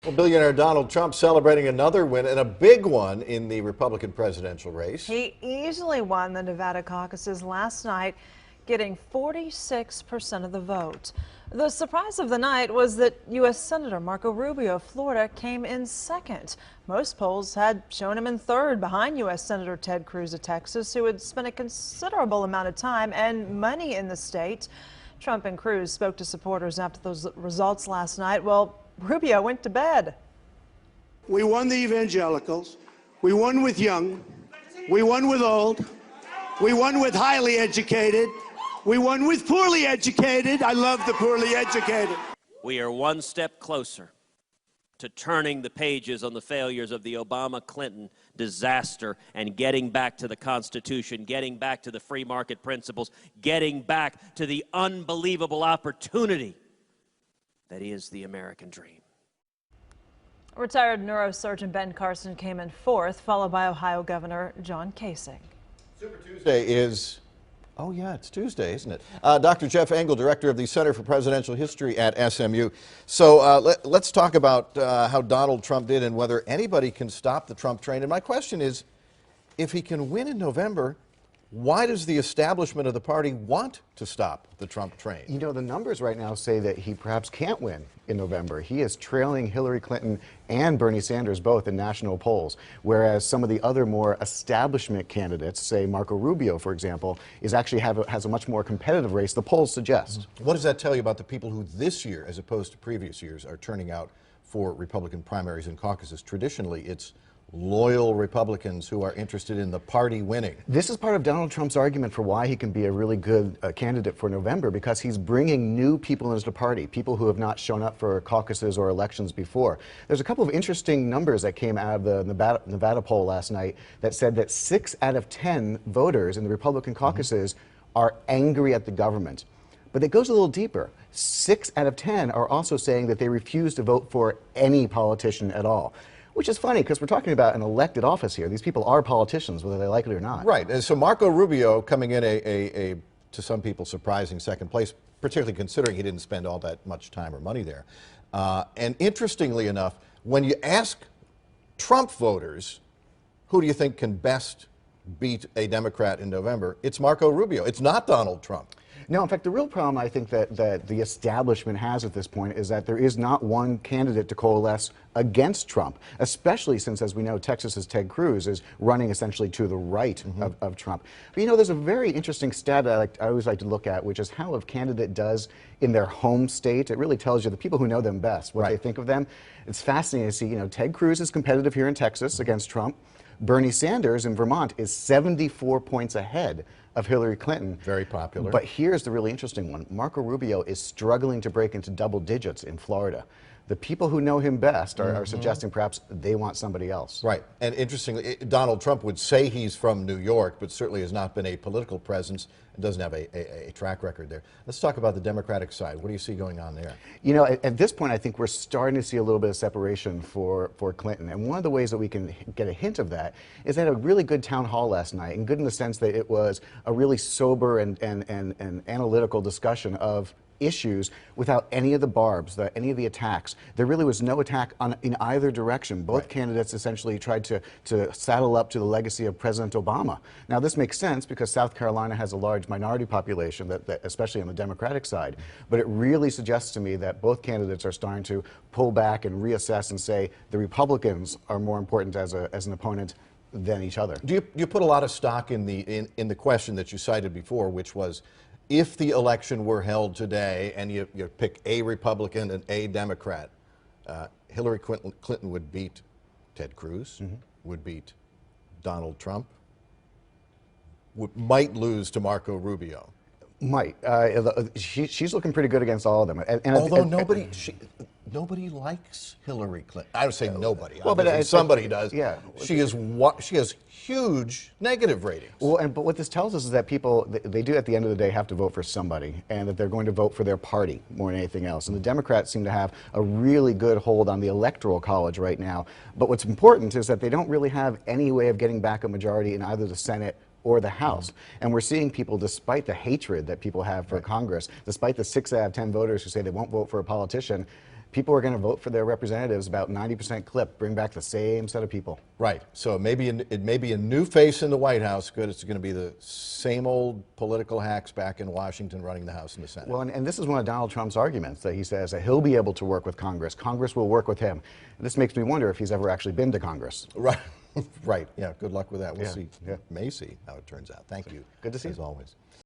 Well, billionaire Donald Trump celebrating another win and a big one in the Republican presidential race. He easily won the Nevada caucuses last night, getting 46% of the vote. The surprise of the night was that U.S. Senator Marco Rubio of Florida came in second. Most polls had shown him in third, behind U.S. Senator Ted Cruz of Texas, who had spent a considerable amount of time and money in the state. Trump and Cruz spoke to supporters after those results last night. Well, Rubio went to bed. We won the evangelicals. We won with young. We won with old. We won with highly educated. We won with poorly educated. I love the poorly educated. We are one step closer to turning the pages on the failures of the Obama-Clinton disaster and getting back to the Constitution, getting back to the free market principles, getting back to the unbelievable opportunity that is the American dream. Retired neurosurgeon Ben Carson came in fourth, followed by Ohio Governor John Kasich. Super Tuesday is, oh yeah, it's Tuesday, isn't it? Dr. Jeff Engel, director of the Center for Presidential History at SMU. So let's talk about how Donald Trump did and whether anybody can stop the Trump train. And my question is, if he can win in November, why does the establishment of the party want to stop the Trump train? You know, the numbers right now say that he perhaps can't win in November. He is trailing Hillary Clinton and Bernie Sanders both in national polls, whereas some of the other more establishment candidates, say Marco Rubio, for example, is actually has a much more competitive race, the polls suggest. What does that tell you about the people who this year, as opposed to previous years, are turning out for Republican primaries and caucuses? Traditionally, it's loyal Republicans who are interested in the party winning. This is part of Donald Trump's argument for why he can be a really good candidate for November, because he's bringing new people into the party, people who have not shown up for caucuses or elections before. There's a couple of interesting numbers that came out of the Nevada poll last night that said that 6 out of 10 voters in the Republican caucuses are angry at the government. But it goes a little deeper. 6 out of 10 are also saying that they refuse to vote for any politician at all. Which is funny, because we're talking about an elected office here. These people are politicians, whether they like it or not. Right. And so Marco Rubio coming in to some people, surprising second place, particularly considering he didn't spend all that much time or money there. And interestingly enough, when you ask Trump voters, who do you think can best beat a Democrat in November, it's Marco Rubio. It's not Donald Trump. No, in fact, the real problem I think that the establishment has at this point is that there is not one candidate to coalesce against Trump, especially since, as we know, Texas's Ted Cruz is running essentially to the right of Trump. But you know, there's a very interesting stat I always like to look at, which is how a candidate does in their home state. It really tells you the people who know them best, what they think of them. It's fascinating to see, you know, Ted Cruz is competitive here in Texas against Trump. Bernie Sanders in Vermont is 74 points ahead of Hillary Clinton. Very popular. But here's the really interesting one. Marco Rubio is struggling to break into double digits in Florida. The people who know him best are suggesting perhaps they want somebody else. Right. And interestingly, Donald Trump would say he's from New York, but certainly has not been a political presence and doesn't have a track record there. Let's talk about the Democratic side. What do you see going on there? You know, at this point, I think we're starting to see a little bit of separation for Clinton. And one of the ways that we can get a hint of that is they had a really good town hall last night, and good in the sense that it was a really sober and analytical discussion of issues without any of the barbs, any of the attacks. There really was no attack in either direction. Both candidates essentially tried to saddle up to the legacy of President Obama. Now, this makes sense because South Carolina has a large minority population, that especially on the Democratic side. But it really suggests to me that both candidates are starting to pull back and reassess and say the Republicans are more important as an opponent than each other. Do you put a lot of stock in the question that you cited before, which was, if the election were held today and you pick a Republican and a Democrat, Hillary Clinton would beat Ted Cruz, would beat Donald Trump, might lose to Marco Rubio? Might. She's looking pretty good against all of them. Although nobody likes Hillary Clinton. I would say nobody. Well, but somebody does. Yeah. She has huge negative ratings. Well, but what this tells us is that people, they do at the end of the day have to vote for somebody, and that they're going to vote for their party more than anything else. And the Democrats seem to have a really good hold on the Electoral College right now. But what's important is that they don't really have any way of getting back a majority in either the Senate or the House. And we're seeing people, despite the hatred that people have for Congress, despite the 6 out of 10 voters who say they won't vote for a politician, people are going to vote for their representatives about 90% clip, bring back the same set of people. Right. So it may be a new face in the White House. Good. It's going to be the same old political hacks back in Washington running the House and the Senate. Well, and this is one of Donald Trump's arguments, that he says that he'll be able to work with Congress. Congress will work with him. And this makes me wonder if he's ever actually been to Congress. Right. Right. Yeah. Good luck with that. We'll Yeah. see. Yeah. May see how it turns out. Thank you. Good to see you. As always.